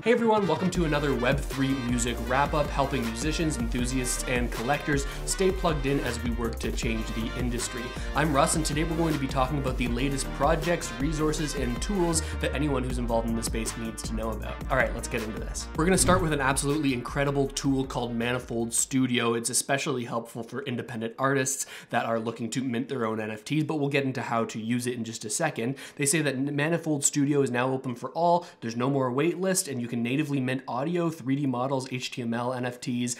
Hey everyone, welcome to another Web3 music wrap-up, helping musicians, enthusiasts, and collectors stay plugged in as we work to change the industry. I'm Russ, and today we're going to be talking about the latest projects, resources, and tools that anyone who's involved in the space needs to know about. All right, let's get into this. We're going to start with an absolutely incredible tool called Manifold Studio. It's especially helpful for independent artists that are looking to mint their own NFTs, but we'll get into how to use it in just a second. They say that Manifold Studio is now open for all, there's no more wait list, and you can natively mint audio, 3D models, HTML, NFTs,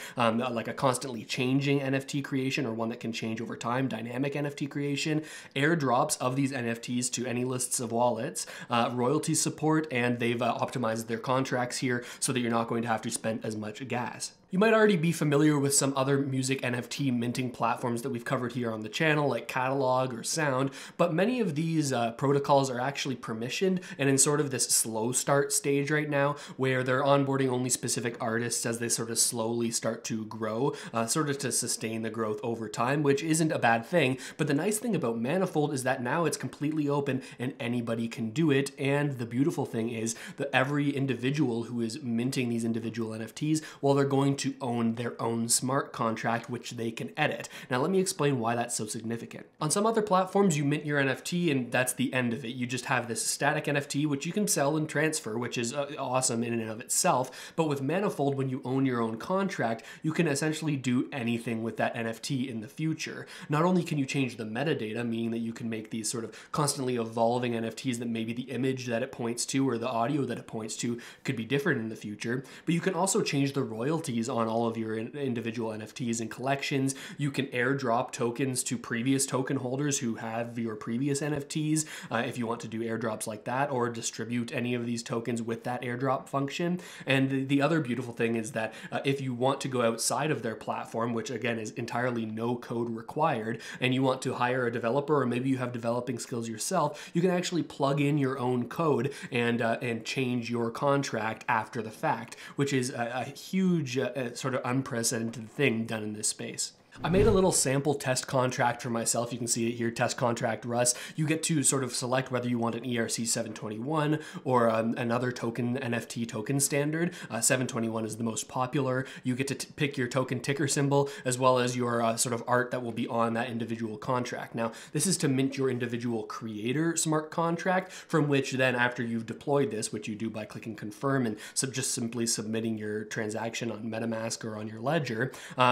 like a constantly changing NFT creation or one that can change over time, dynamic NFT creation, airdrops of these NFTs to any lists of wallets, royalty support, and they've optimized their contracts here so that you're not going to have to spend as much gas. You might already be familiar with some other music NFT minting platforms that we've covered here on the channel, like Catalog or Sound, but many of these protocols are actually permissioned and in sort of this slow start stage right now, where they're onboarding only specific artists as they sort of slowly start to grow, sort of to sustain the growth over time, which isn't a bad thing. But the nice thing about Manifold is that now it's completely open and anybody can do it. And the beautiful thing is that every individual who is minting these individual NFTs, well, they're going to own their own smart contract, which they can edit. Now, let me explain why that's so significant. On some other platforms, you mint your NFT and that's the end of it. You just have this static NFT, which you can sell and transfer, which is awesome in and of itself. But with Manifold, when you own your own contract, you can essentially do anything with that NFT in the future. Not only can you change the metadata, meaning that you can make these sort of constantly evolving NFTs that maybe the image that it points to or the audio that it points to could be different in the future, but you can also change the royalties on all of your individual NFTs and collections. You can airdrop tokens to previous token holders who have your previous NFTs if you want to do airdrops like that, or distribute any of these tokens with that airdrop function. And the other beautiful thing is that if you want to go outside of their platform, which again is entirely no code required, and you want to hire a developer, or maybe you have developing skills yourself, you can actually plug in your own code and change your contract after the fact, which is a huge sort of unprecedented thing done in this space. I made a little sample test contract for myself. You can see it here, test contract Russ. You get to sort of select whether you want an ERC 721 or another token, NFT token standard. 721 is the most popular. You get to pick your token ticker symbol as well as your sort of art that will be on that individual contract. Now, this is to mint your individual creator smart contract, from which then after you've deployed this, which you do by clicking confirm and just simply submitting your transaction on MetaMask or on your ledger,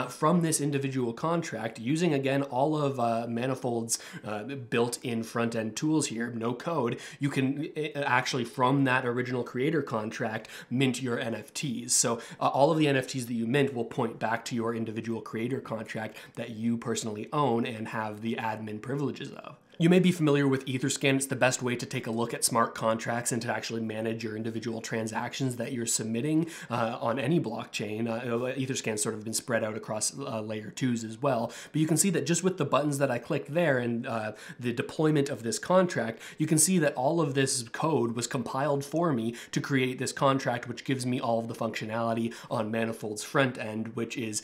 from this individual contract, using again all of Manifold's built-in front-end tools here, no code, you can actually from that original creator contract mint your NFTs. So all of the NFTs that you mint will point back to your individual creator contract that you personally own and have the admin privileges of. You may be familiar with Etherscan. It's the best way to take a look at smart contracts and to actually manage your individual transactions that you're submitting on any blockchain. Etherscan's sort of been spread out across layer 2s as well. But you can see that just with the buttons that I clicked there and the deployment of this contract, you can see that all of this code was compiled for me to create this contract, which gives me all of the functionality on Manifold's front end, which is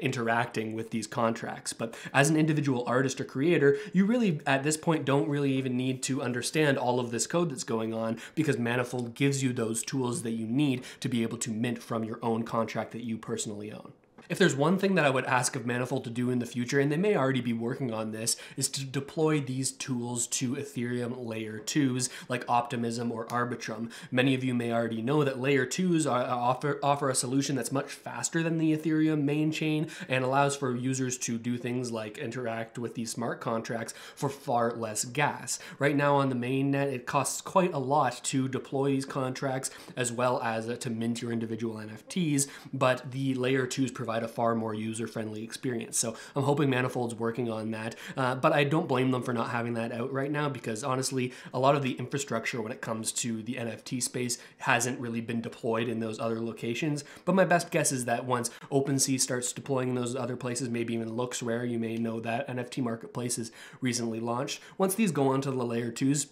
interacting with these contracts. But as an individual artist or creator, you really, at this point, don't really even need to understand all of this code that's going on, because Manifold gives you those tools that you need to be able to mint from your own contract that you personally own. If there's one thing that I would ask of Manifold to do in the future, and they may already be working on this, is to deploy these tools to Ethereum layer 2s like Optimism or Arbitrum. Many of you may already know that layer 2s offer a solution that's much faster than the Ethereum main chain and allows for users to do things like interact with these smart contracts for far less gas. Right now on the mainnet, it costs quite a lot to deploy these contracts as well as to mint your individual NFTs, but the layer 2s provide a far more user-friendly experience. So I'm hoping Manifold's working on that, but I don't blame them for not having that out right now, because honestly, a lot of the infrastructure when it comes to the NFT space hasn't really been deployed in those other locations. But my best guess is that once OpenSea starts deploying in those other places, maybe even LooksRare, you may know that NFT marketplace is recently launched. Once these go onto the layer 2s,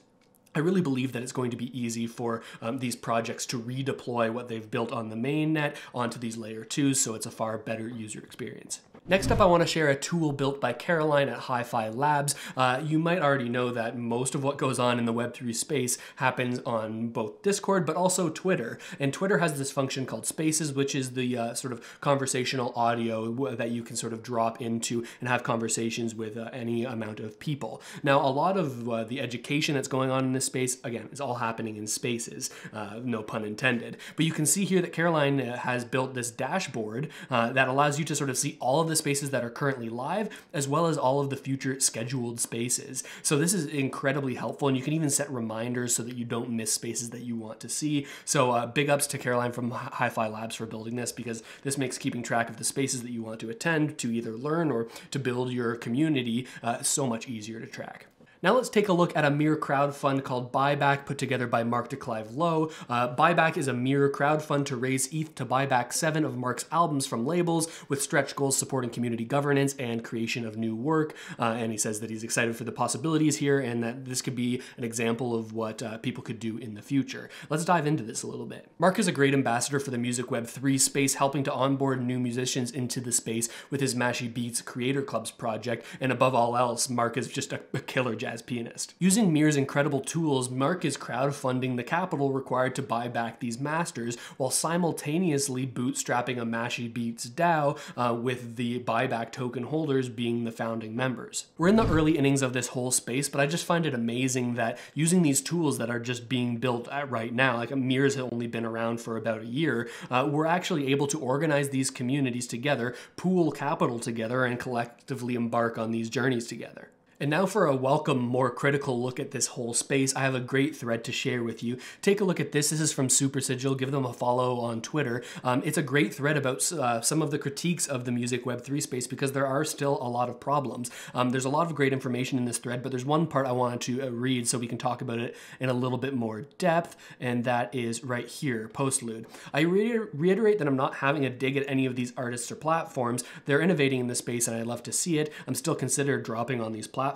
I really believe that it's going to be easy for these projects to redeploy what they've built on the mainnet onto these layer 2s, so it's a far better user experience. Next up, I want to share a tool built by Caroline at Hi-Fi Labs. You might already know that most of what goes on in the Web3 space happens on both Discord, but also Twitter. And Twitter has this function called Spaces, which is the sort of conversational audio that you can sort of drop into and have conversations with any amount of people. Now, a lot of the education that's going on in this space, again, is all happening in Spaces, no pun intended. But you can see here that Caroline has built this dashboard that allows you to sort of see all of the spaces that are currently live, as well as all of the future scheduled spaces. So this is incredibly helpful, and you can even set reminders so that you don't miss spaces that you want to see. So big ups to Caroline from Hi-Fi Labs for building this, because this makes keeping track of the spaces that you want to attend, to either learn or to build your community so much easier to track. Now let's take a look at a mirror crowdfund called Buyback, put together by Mark to Clive Lowe. Buyback is a mirror crowdfund to raise ETH to buy back 7 of Mark's albums from labels, with stretch goals supporting community governance and creation of new work. And he says that he's excited for the possibilities here and that this could be an example of what people could do in the future. Let's dive into this a little bit. Mark is a great ambassador for the music Web3 space, helping to onboard new musicians into the space with his Mashy Beats Creator Clubs project. And above all else, Mark is just a killer jazz pianist. Using Mirror's incredible tools, Mark is crowdfunding the capital required to buy back these masters, while simultaneously bootstrapping a Mashy Beats DAO with the buyback token holders being the founding members. We're in the early innings of this whole space, but I just find it amazing that using these tools that are just being built right now, like Mirror's has only been around for about a year, we're actually able to organize these communities together, pool capital together, and collectively embark on these journeys together. And now for a welcome, more critical look at this whole space, I have a great thread to share with you. Take a look at this. This is from Super Sigil. Give them a follow on Twitter. It's a great thread about some of the critiques of the music Web3 space, because there are still a lot of problems. There's a lot of great information in this thread, but there's one part I wanted to read so we can talk about it in a little bit more depth, and that is right here, postlude. I reiterate that I'm not having a dig at any of these artists or platforms. They're innovating in this space and I love to see it. I'm still considered dropping on these platforms,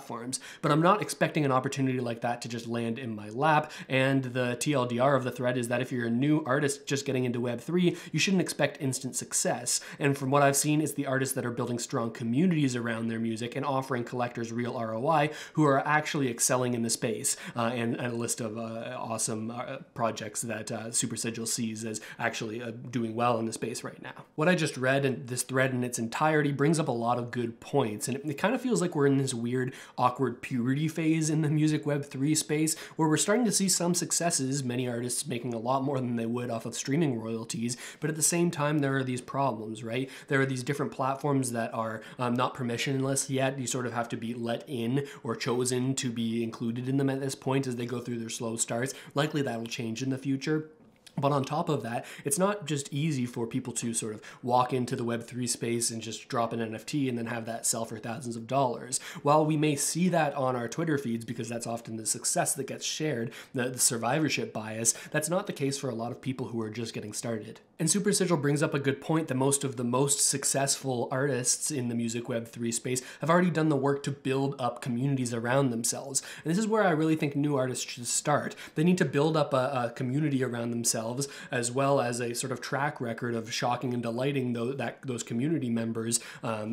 but I'm not expecting an opportunity like that to just land in my lap. And the TLDR of the thread is that if you're a new artist just getting into Web3, you shouldn't expect instant success. And from what I've seen, it's the artists that are building strong communities around their music and offering collectors real ROI who are actually excelling in the space. And a list of awesome projects that Super Sigil sees as actually doing well in the space right now. What I just read in this thread in its entirety brings up a lot of good points, and it kind of feels like we're in this weird awkward puberty phase in the music Web3 space, where we're starting to see some successes, many artists making a lot more than they would off of streaming royalties, but at the same time there are these problems, right? There are these different platforms that are not permissionless yet. You sort of have to be let in or chosen to be included in them at this point as they go through their slow starts. Likely that'll change in the future. But on top of that, it's not just easy for people to sort of walk into the Web3 space and just drop an NFT and then have that sell for thousands of dollars. While we may see that on our Twitter feeds because that's often the success that gets shared, the survivorship bias, that's not the case for a lot of people who are just getting started. And Super Sigil brings up a good point that most of the most successful artists in the music Web3 space have already done the work to build up communities around themselves. And this is where I really think new artists should start. They need to build up a community around themselves, as well as a sort of track record of shocking and delighting those community members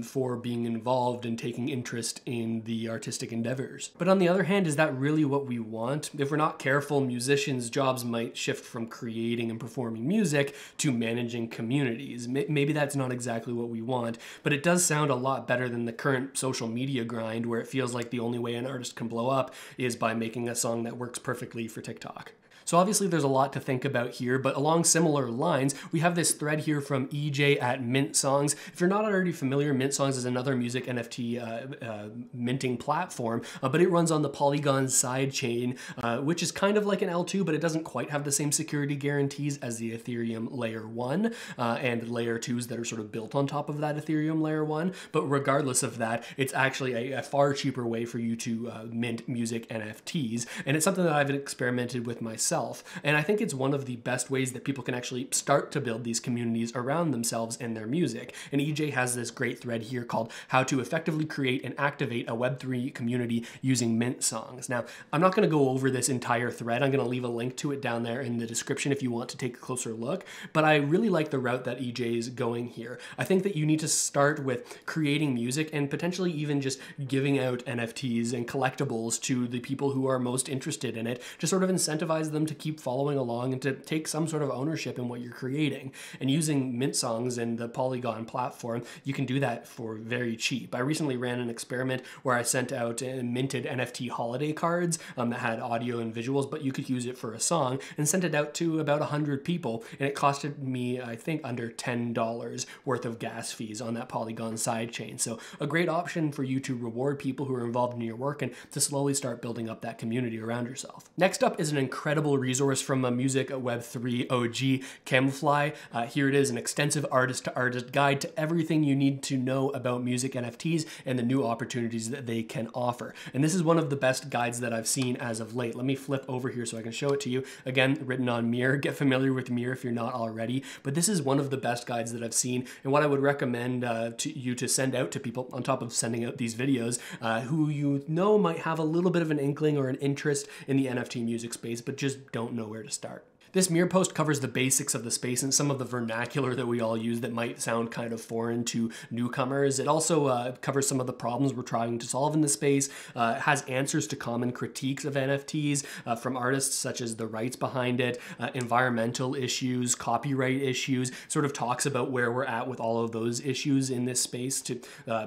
for being involved and taking interest in the artistic endeavors. But on the other hand, is that really what we want? If we're not careful, musicians' jobs might shift from creating and performing music to managing communities. Maybe that's not exactly what we want, but it does sound a lot better than the current social media grind where it feels like the only way an artist can blow up is by making a song that works perfectly for TikTok. So obviously there's a lot to think about here, but along similar lines, we have this thread here from EJ at mintsongs. If you're not already familiar, mintsongs is another music NFT minting platform, but it runs on the Polygon sidechain, which is kind of like an L2, but it doesn't quite have the same security guarantees as the Ethereum layer 1 and layer 2s that are sort of built on top of that Ethereum layer 1. But regardless of that, it's actually a far cheaper way for you to mint music NFTs. And it's something that I've experimented with myself. itself. And I think it's one of the best ways that people can actually start to build these communities around themselves and their music. And EJ has this great thread here called How to Effectively Create and Activate a Web3 Community Using Mint Songs. Now, I'm not going to go over this entire thread. I'm going to leave a link to it down there in the description if you want to take a closer look. But I really like the route that EJ is going here. I think that you need to start with creating music and potentially even just giving out NFTs and collectibles to the people who are most interested in it to sort of incentivize them to keep following along and to take some sort of ownership in what you're creating. And using Mint Songs and the Polygon platform, you can do that for very cheap. I recently ran an experiment where I sent out minted NFT holiday cards that had audio and visuals, but you could use it for a song, and sent it out to about 100 people, and it costed me, I think, under $10 worth of gas fees on that Polygon sidechain. So a great option for you to reward people who are involved in your work and to slowly start building up that community around yourself. Next up is an incredible resource from a music Web3 OG, Comoufly. Here it is, an extensive artist-to-artist guide to everything you need to know about music NFTs and the new opportunities that they can offer. And this is one of the best guides that I've seen as of late. Let me flip over here so I can show it to you. Again, written on Mirror. Get familiar with Mirror if you're not already. But this is one of the best guides that I've seen, and what I would recommend to you to send out to people, on top of sending out these videos, who you know might have a little bit of an inkling or an interest in the NFT music space, but just don't know where to start. This Mirror post covers the basics of the space and some of the vernacular that we all use that might sound kind of foreign to newcomers. It also covers some of the problems we're trying to solve in the space, has answers to common critiques of NFTs from artists such as the rights behind it, environmental issues, copyright issues, sort of talks about where we're at with all of those issues in this space to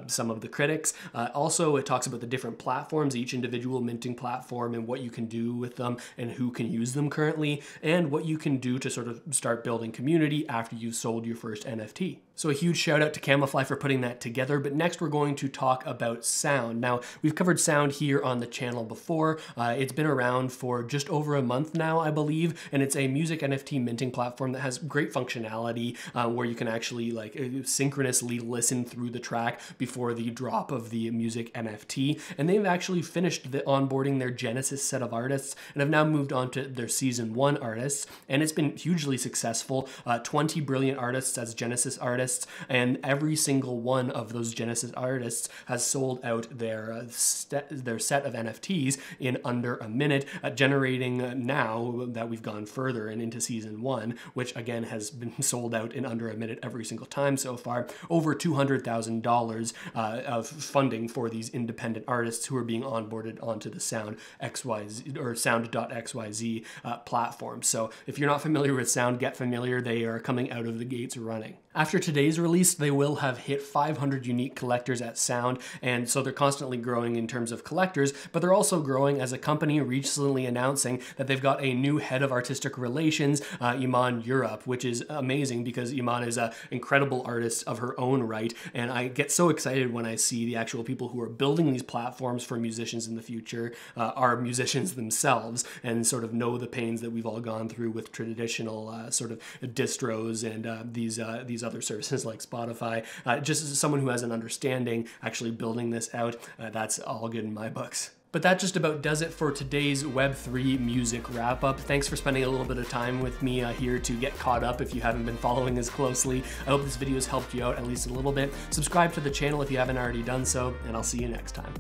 some of the critics. Also, it talks about the different platforms, each individual minting platform, and what you can do with them and who can use them currently, and what you can do to sort of start building community after you've sold your first NFT. So a huge shout out to Comoufly for putting that together, but next we're going to talk about Sound. Now, we've covered Sound here on the channel before. It's been around for just over a month now, I believe, and it's a music NFT minting platform that has great functionality where you can actually like synchronously listen through the track before the drop of the music NFT. And they've actually finished onboarding their Genesis set of artists and have now moved on to their Season 1 artists, and it's been hugely successful. 20 brilliant artists as Genesis artists, and every single one of those Genesis artists has sold out their set of NFTs in under a minute, generating now that we've gone further and into Season 1, which again has been sold out in under a minute every single time so far, over $200,000 of funding for these independent artists who are being onboarded onto the Sound.xyz or Sound.xyz platform. So if you're not familiar with Sound, get familiar. They are coming out of the gates running. After today's release, they will have hit 500 unique collectors at Sound, and so they're constantly growing in terms of collectors, but they're also growing as a company, recently announcing that they've got a new head of artistic relations, Iman Europe, which is amazing because Iman is an incredible artist of her own right, and I get so excited when I see the actual people who are building these platforms for musicians in the future are musicians themselves and sort of know the pains that we've all gone through with traditional sort of distros and these other services like Spotify. Just as someone who has an understanding actually building this out, that's all good in my books. But that just about does it for today's Web3 music wrap up. Thanks for spending a little bit of time with me here to get caught up if you haven't been following as closely. I hope this video has helped you out at least a little bit. Subscribe to the channel if you haven't already done so, and I'll see you next time.